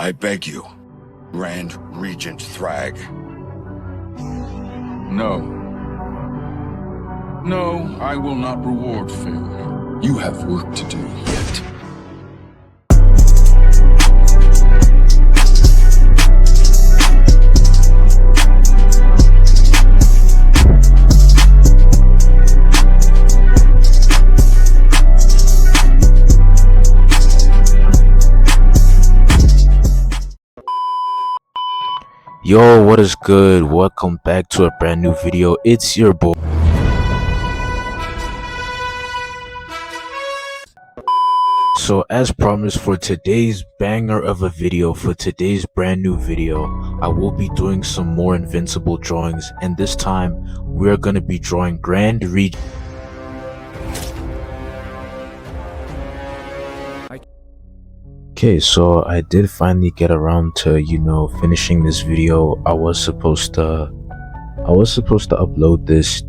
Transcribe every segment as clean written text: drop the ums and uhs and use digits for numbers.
I beg you, Grand Regent Thragg. No. No, I will not reward failure. You have work to do yet. Yo, what is good? Welcome back to a brand new video. It's your boy. So as promised, for today's banger of a video, for today's brand new video, I will be doing some more Invincible drawings, and this time we're going to be drawing Grand Regent. Okay, so I did finally get around to, finishing this video. I was supposed to upload this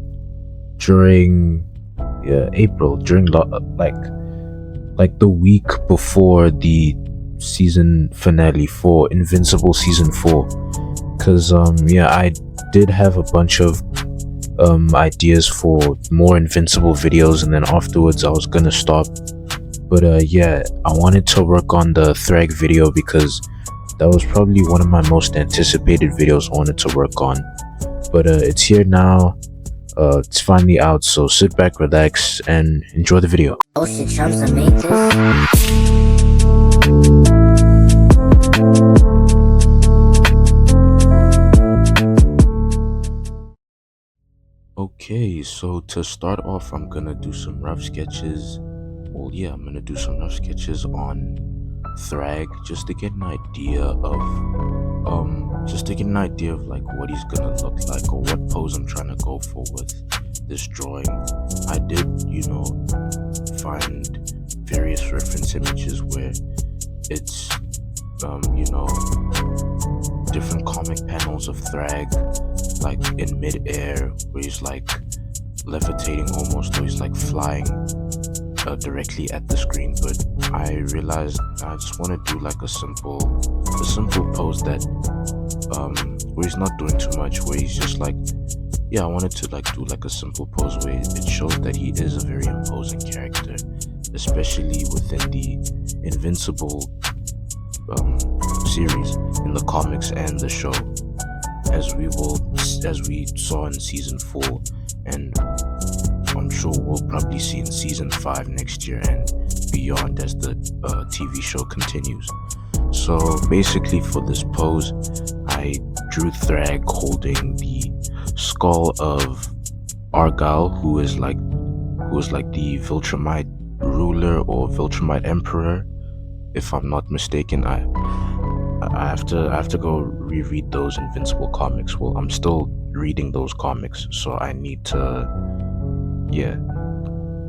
during April, during like the week before the season finale for Invincible season 4, because I did have a bunch of ideas for more Invincible videos, and then afterwards I was gonna stop. But I wanted to work on the Thragg video because that was probably one of my most anticipated videos I wanted to work on. But it's here now. It's finally out, so sit back, relax, and enjoy the video. Oh shit, Trump's to make this? Okay, so to start off, I'm gonna do some rough sketches. Well, yeah, I'm gonna do some rough sketches on Thragg just to get an idea of like what he's gonna look like, or what pose I'm trying to go for with this drawing. I did, find various reference images where it's different comic panels of Thragg, like in mid-air, where he's like levitating almost, or he's like flying directly at the screen. But I realized I just want to do like a simple pose that where he's not doing too much, where he's just like, I wanted to like do like a simple pose where it shows that he is a very imposing character, especially within the Invincible series in the comics and the show, as we saw in season 4, and I'm sure we'll probably see in season 5 next year and beyond as the TV show continues. So basically, for this pose, I drew Thragg holding the skull of Argyle, who is like the Viltrumite ruler or Viltrumite emperor, if I'm not mistaken. I have to go reread those Invincible comics. Well, I'm still reading those comics, so I need to,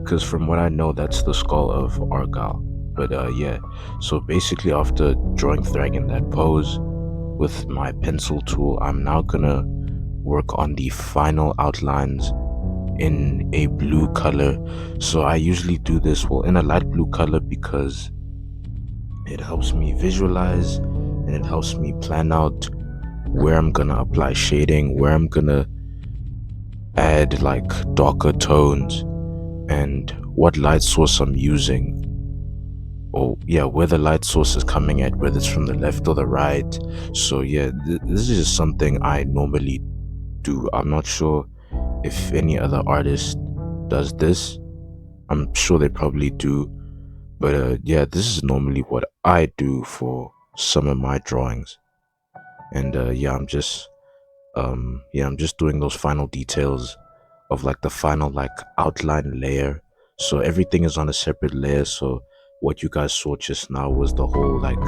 because from what I know, that's the skull of Argyle. But so basically, after drawing Thragg in that pose with my pencil tool, I'm now gonna work on the final outlines in a blue color. So I usually do this in a light blue color because it helps me visualize, and it helps me plan out where I'm gonna apply shading, where I'm gonna add like darker tones, and what light source I'm using, or where the light source is coming at, whether it's from the left or the right. So this is just something I normally do. I'm not sure if any other artist does this. I'm sure they probably do, but this is normally what I do for some of my drawings. And I'm just doing those final details of like the final like outline layer. So everything is on a separate layer. So what you guys saw just now was the whole like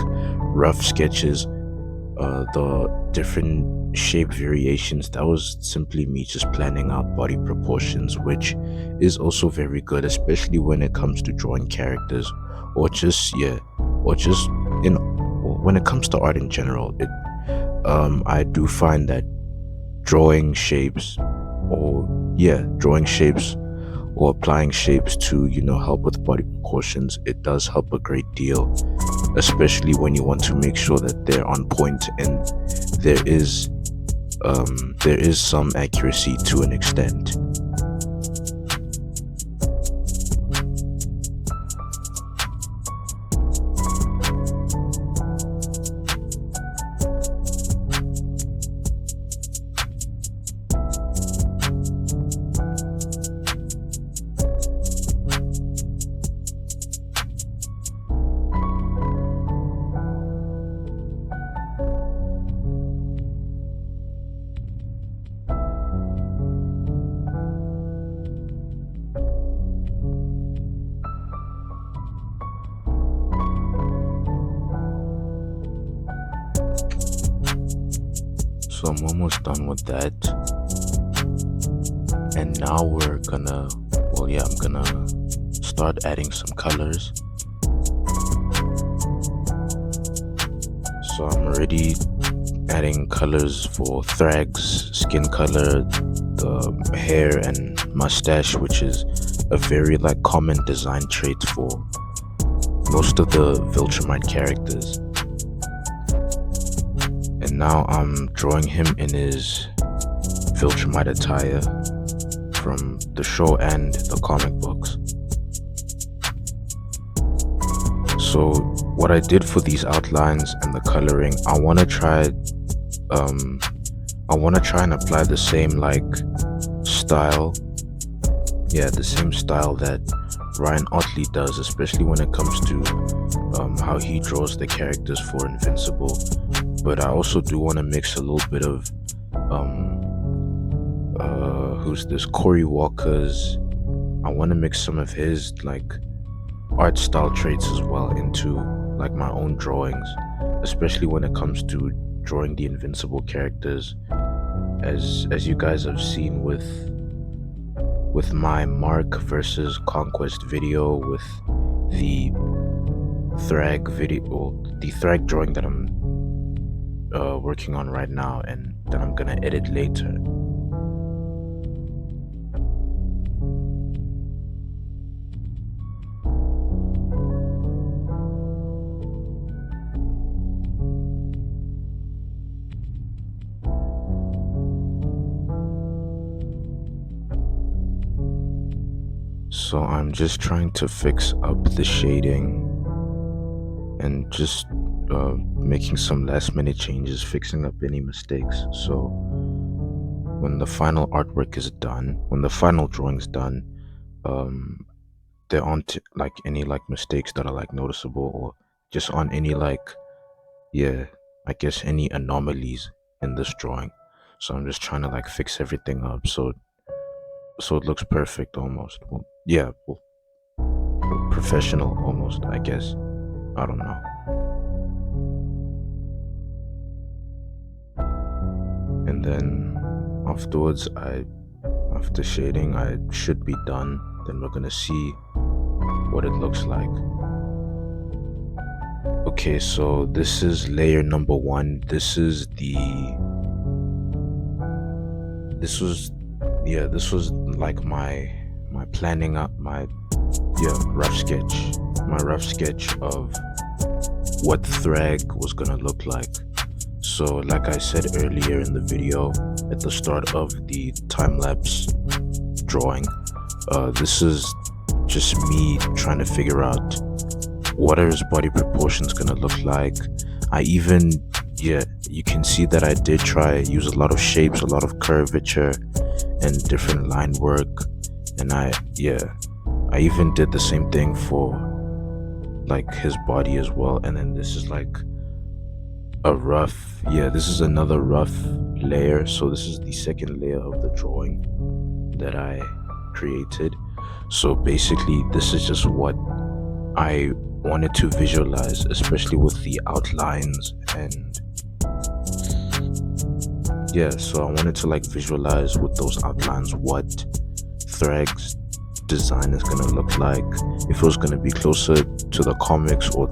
rough sketches, the different shape variations. That was simply me just planning out body proportions, which is also very good, especially when it comes to drawing characters, or just when it comes to art in general. I do find that drawing shapes or applying shapes to help with body proportions, it does help a great deal, especially when you want to make sure that they're on point and there is some accuracy to an extent. So I'm almost done with that, and now we're gonna, I'm gonna start adding some colors. So I'm already adding colors for Thragg's skin color, the hair and mustache, which is a very common design trait for most of the Viltrumite characters. And now I'm drawing him in his Viltrumite attire from the show and the comic books. So what I did for these outlines and the coloring, I want to try and apply the same style, the same style that Ryan Ottley does, especially when it comes to how he draws the characters for Invincible. But I also do want to mix a little bit of Corey Walker's. I want to mix some of his art style traits as well into my own drawings, especially when it comes to drawing the Invincible characters, as you guys have seen with my Mark versus Conquest video, with the Thragg video, the Thragg drawing that I'm working on right now and that I'm gonna edit later. So I'm just trying to fix up the shading and just making some last minute changes, fixing up any mistakes. So when the final artwork is done, when the final drawing's done, there aren't any mistakes that are noticeable, or just on any any anomalies in this drawing. So I'm just trying to fix everything up so it looks perfect almost. Professional almost, I guess. I don't know. And then afterwards, after shading, I should be done. Then we're gonna see what it looks like. Okay, so this is layer number 1. This was my planning up, my rough sketch of what Thragg was gonna look like. So like I said earlier in the video, at the start of the time-lapse drawing, this is just me trying to figure out what are his body proportions gonna look like. You can see that I did use a lot of shapes, a lot of curvature and different line work, and I even did the same thing for his body as well. And then this is this is another rough layer. So this is the second layer of the drawing that I created. So basically this is just what I wanted to visualize, especially with the outlines, and so I wanted to visualize with those outlines what Thragg's design is gonna look like, if it was gonna be closer to the comics or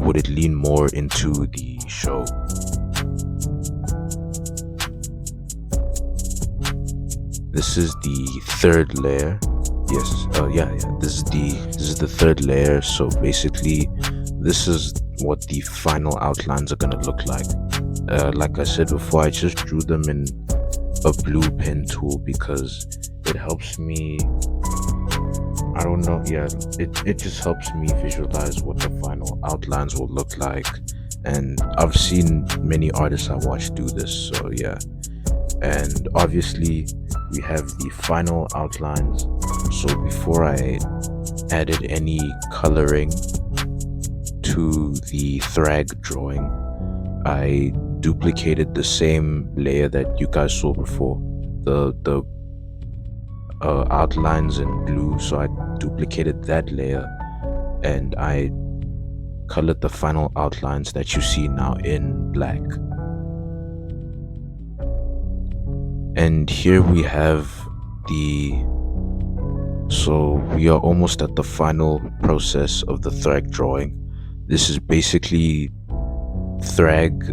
would it lean more into the show. This is the third layer. This is the third layer. So basically this is what the final outlines are gonna look like. Like I said before, I just drew them in a blue pen tool because it helps me, I don't know, yeah, it just helps me visualize what the final outlines will look like. And I've seen many artists I watch do this, so yeah. And obviously we have the final outlines. So before I added any coloring to the Thragg drawing, I duplicated the same layer that you guys saw before, the outlines in blue. So I duplicated that layer and I colored the final outlines that you see now in black. And here we have so we are almost at the final process of the Thragg drawing. This is basically Thragg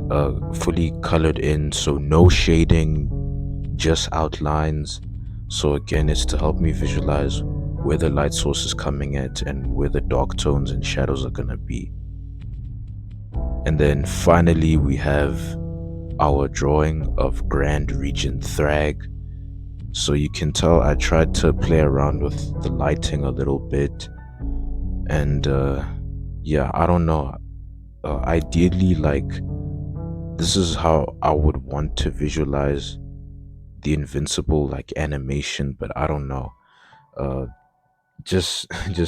fully colored in, so no shading, just outlines. So again, it's to help me visualize where the light source is coming at and where the dark tones and shadows are gonna be. And then finally we have our drawing of Grand Regent Thragg. So you can tell I tried to play around with the lighting a little bit, and yeah, I don't know, ideally, like, this is how I would want to visualize the Invincible like animation, but I don't know, just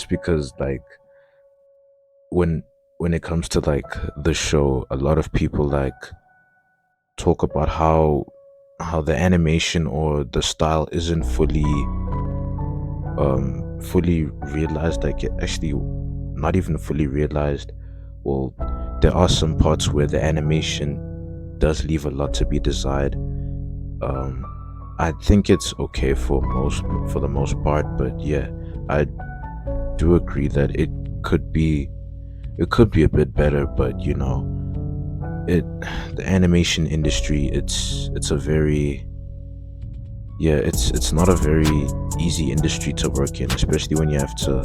because, like, when it comes to like the show, a lot of people like talk about how the animation or the style isn't fully realized, like actually not even fully realized. Well, there are some parts where the animation does leave a lot to be desired. I think it's okay for the most part, but yeah, I do agree that it could be a bit better. But you know, the animation industry, it's a very, yeah, it's not a very easy industry to work in, especially when you have to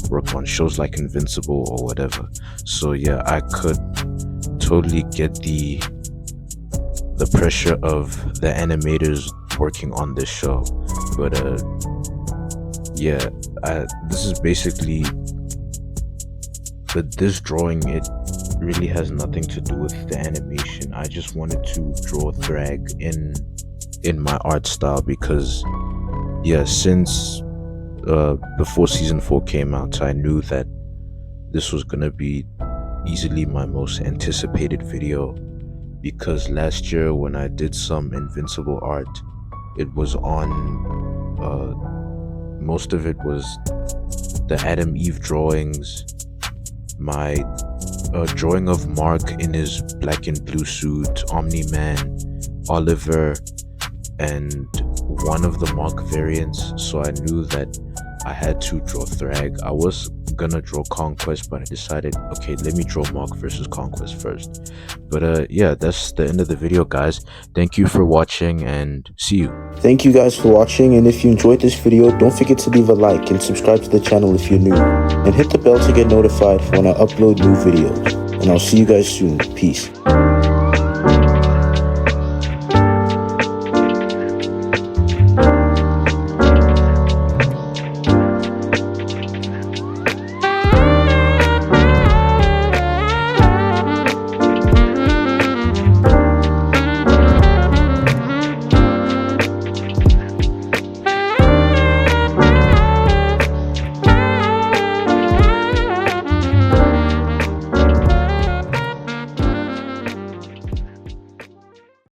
work on shows like Invincible or whatever. So yeah, I could totally get the pressure of the animators working on this show. But yeah, this is basically, but this drawing, it really has nothing to do with the animation. I just wanted to draw Thragg in my art style because, yeah, since before season 4 came out, I knew that this was gonna be easily my most anticipated video, because last year when I did some Invincible art, it was on most of it was the Adam Eve drawings, my drawing of Mark in his black and blue suit, Omni-Man, Oliver, and one of the Mark variants. So I knew that I had to draw Thragg. I was gonna draw Conquest, but I decided, okay, let me draw Mark versus Conquest first. But yeah, that's the end of the video, guys. Thank you for watching and see you. Thank you guys for watching, and if you enjoyed this video, don't forget to leave a like and subscribe to the channel if you're new, and hit the bell to get notified when I upload new videos. And I'll see you guys soon. Peace.